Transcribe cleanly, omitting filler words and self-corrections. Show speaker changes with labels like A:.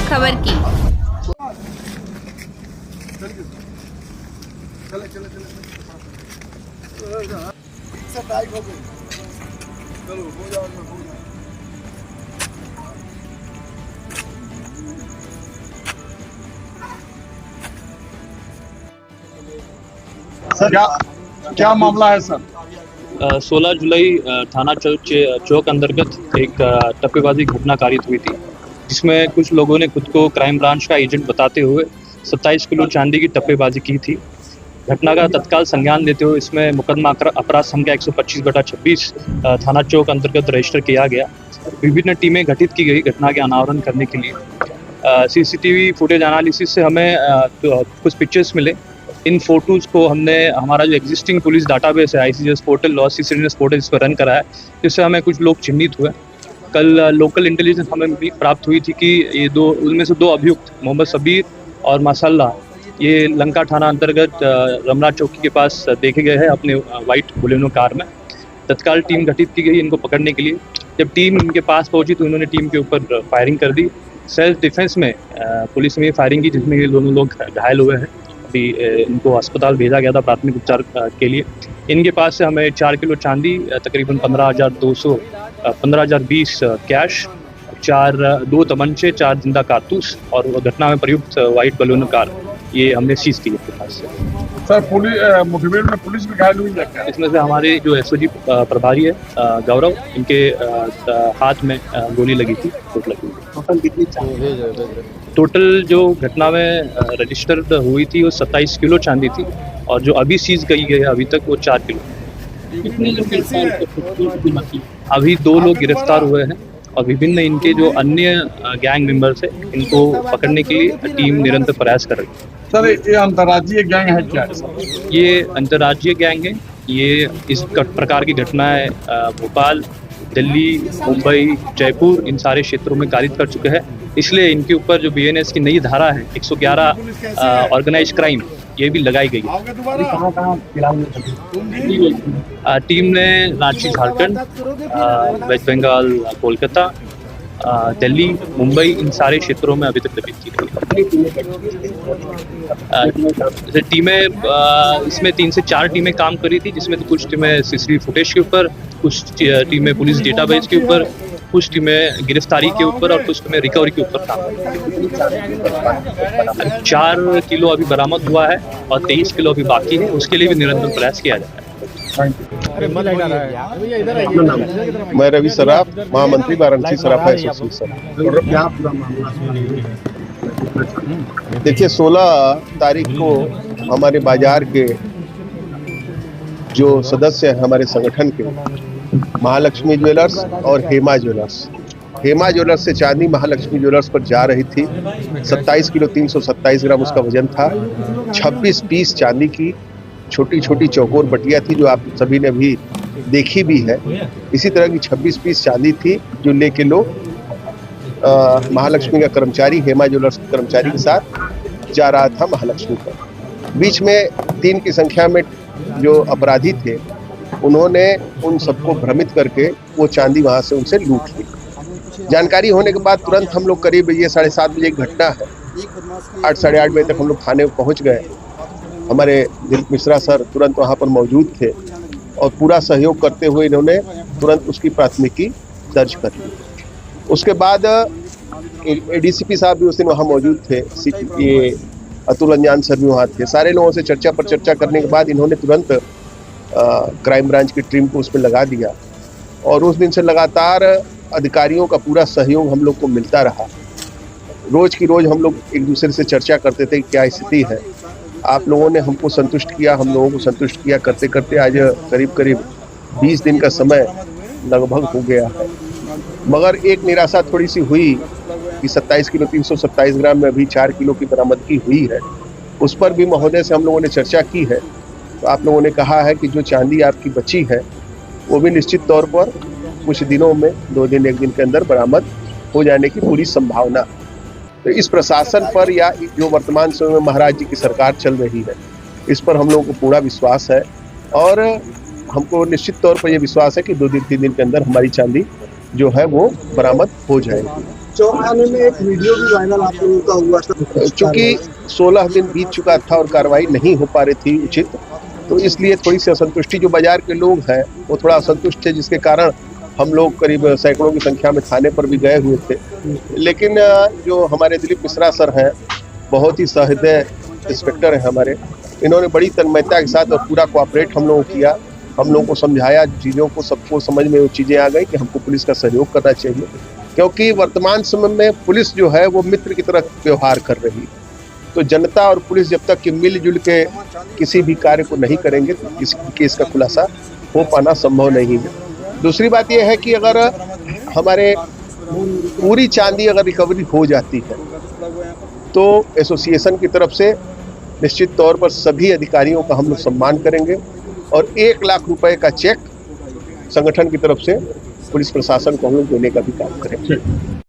A: खबर की।
B: सर क्या मामला है सर?
C: 16 जुलाई थाना चौक अंतर्गत एक टप्पेबाजी घटना कारित हुई थी, जिसमें कुछ लोगों ने खुद को क्राइम ब्रांच का एजेंट बताते हुए 27 किलो चांदी की टप्पेबाजी की थी। घटना का तत्काल संज्ञान लेते हुए इसमें मुकदमा अपराध संख्या 125/26 थाना चौक अंतर्गत रजिस्टर किया गया। विभिन्न टीमें गठित की गई घटना के अनावरण करने के लिए। सीसीटीवी फुटेज एनालिसिस से हमें कुछ पिक्चर्स मिले। इन फोटोज़ को हमने हमारा जो एग्जिस्टिंग पुलिस डाटाबेस है ICGS portal, law CCTV portal, इस पर रन करा है, जिससे हमें कुछ लोग चिन्हित हुए। कल लोकल इंटेलिजेंस हमें भी प्राप्त हुई थी कि ये उनमें से 2 अभियुक्त मोहम्मद सबीर और माशाल्लाह ये लंका थाना अंतर्गत रमना चौकी के पास देखे गए हैं अपने वाइट बोलेनो कार में। तत्काल टीम गठित की गई इनको पकड़ने के लिए। जब टीम इनके पास पहुंची तो उन्होंने टीम के ऊपर फायरिंग कर दी। सेल्फ डिफेंस में पुलिस ने फायरिंग की, जिसमें ये दोनों लोग घायल हुए हैं। अभी इनको अस्पताल भेजा गया था प्राथमिक उपचार के लिए। इनके पास से हमें 4 किलो चांदी, तकरीबन 15,020 कैश, 2 तमंचे, 4 जिंदा कारतूस और घटना में प्रयुक्त वाइट बलोनो कार, ये हमने सीज की इसके पास से।
B: सर मुठभेड़ में पुलिस भी घायल हुई है?
C: इसमें से हमारे जो SOG प्रभारी है गौरव, इनके हाथ में गोली लगी थी, चोट लगी थी।
B: टोटल कितनी चांदी?
C: टोटल जो घटना में रजिस्टर्ड हुई थी वो 27 किलो चांदी थी, और जो अभी सीज गई है अभी तक वो 4 किलो।
B: कितने लोग गिरफ्तार?
C: अभी 2 लोग गिरफ्तार हुए हैं, और विभिन्न इनके जो अन्य गैंग मेंबर्स है इनको पकड़ने के लिए टीम निरंतर प्रयास कर रही है।
B: सर ये अंतर्राज्यीय गैंग है क्या?
C: ये अंतर्राज्यीय गैंग है। ये इस प्रकार की घटनाएं भोपाल, दिल्ली, मुंबई, जयपुर, इन सारे क्षेत्रों में कारित कर चुके हैं। इसलिए इनके ऊपर जो BNS की नई धारा है 111 ऑर्गेनाइज क्राइम, ये भी लगाई गई है। टीम ने रांची, झारखंड, वेस्ट बंगाल, कोलकाता, दिल्ली, मुंबई, इन सारे क्षेत्रों में अभी तक गठित की गई है। टीमें इसमें 3 से 4 टीमें काम करी थी, जिसमें कुछ टीमें CCTV फुटेज के ऊपर, कुछ टीमें पुलिस डेटाबेस के ऊपर, कुछ टीमें गिरफ्तारी के ऊपर और कुछ टीमें रिकवरी के ऊपर काम कर। 4 किलो अभी बरामद हुआ है और 23 किलो अभी बाकी है, उसके लिए भी निरंतर प्रयास किया जा रहा है।
D: मैं रवि सराफ, महामंत्री वाराणसी सराफा एसोसिएशन। देखिए 16 तारीख को हमारे बाजार के जो सदस्य हैं हमारे संगठन के, महालक्ष्मी ज्वेलर्स और हेमा ज्वेलर्स से चांदी महालक्ष्मी ज्वेलर्स पर जा रही थी। 27 किलो 327 ग्राम उसका वजन था। 26 पीस चांदी की छोटी छोटी चौकोर बटिया थी, जो आप सभी ने भी देखी भी है। इसी तरह की 26 पीस चांदी थी, जो लेके लोग महालक्ष्मी का कर्मचारी, हेमा ज्वेलर्स के कर्मचारी के साथ जा रहा था महालक्ष्मी पर। बीच में 3 की संख्या में जो अपराधी थे, उन्होंने उन सबको भ्रमित करके वो चांदी वहां से उनसे लूट ली। जानकारी होने के बाद तुरंत हम लोग, करीब ये 7:30 बजे की घटना है, 8 साढ़े 8 बजे तक हम लोग थाने में पहुंच गए। हमारे दिलीप मिश्रा सर तुरंत वहां पर मौजूद थे और पूरा सहयोग करते हुए इन्होंने तुरंत उसकी प्राथमिकी दर्ज कर ली। उसके बाद ADCP साहब भी उस दिन वहाँ मौजूद थे, ये अतुल अंजान सर भी वहाँ थे। सारे लोगों से चर्चा पर चर्चा करने के बाद इन्होंने तुरंत क्राइम ब्रांच की टीम को उसमें लगा दिया, और उस दिन से लगातार अधिकारियों का पूरा सहयोग हम लोग को मिलता रहा। रोज की रोज हम लोग एक दूसरे से चर्चा करते थे कि क्या स्थिति है। आप लोगों ने हमको संतुष्ट किया, हम लोगों को संतुष्ट किया। करते करते आज करीब 20 दिन का समय लगभग हो गया है। मगर एक निराशा थोड़ी सी हुई कि 27 किलो 327 ग्राम में अभी 4 किलो की बरामदगी हुई है। उस पर भी महोदय से हम लोगों ने चर्चा की है, तो आप लोगों ने कहा है कि जो चांदी आपकी बची है वो भी निश्चित तौर पर कुछ दिनों में, 2 दिन 1 दिन के अंदर बरामद हो जाने की पूरी संभावना। तो इस प्रशासन पर, या जो वर्तमान समय में महाराज जी की सरकार चल रही है, इस पर हम लोगों को पूरा विश्वास है, और हमको निश्चित तौर पर यह विश्वास है कि 2 दिन 3 दिन के अंदर हमारी चांदी जो है वो बरामद हो जाएगी।
A: चौक थाने में एक वीडियो भी वायरल आप लोगों का हुआ था।
D: चूंकि 16 दिन बीत चुका था और कार्रवाई नहीं हो पा रही थी उचित, तो इसलिए थोड़ी सी असंतुष्टि, जो बाजार के लोग हैं वो थोड़ा असंतुष्ट थे, जिसके कारण हम लोग करीब सैकड़ों की संख्या में थाने पर भी गए हुए थे। लेकिन जो हमारे दिलीप मिश्रा सर हैं, बहुत ही सहृदय इंस्पेक्टर हैं हमारे, इन्होंने बड़ी तन्मयता के साथ और पूरा कोऑपरेट हम लोगों को किया, हम लोगों को समझाया चीज़ों को, सबको समझ में वो चीज़ें आ गई कि हमको पुलिस का सहयोग करना चाहिए, क्योंकि वर्तमान समय में पुलिस जो है वो मित्र की तरह व्यवहार कर रही है। तो जनता और पुलिस जब तक कि मिलजुल के किसी भी कार्य को नहीं करेंगे तो इस केस का खुलासा हो पाना संभव नहीं है। दूसरी बात यह है कि अगर हमारे पूरी चांदी अगर रिकवरी हो जाती है तो एसोसिएशन की तरफ से निश्चित तौर पर सभी अधिकारियों का हम लोग सम्मान करेंगे और 1 लाख रुपए का चेक संगठन की तरफ से पुलिस प्रशासन को हम लोग देने का भी काम करेंगे।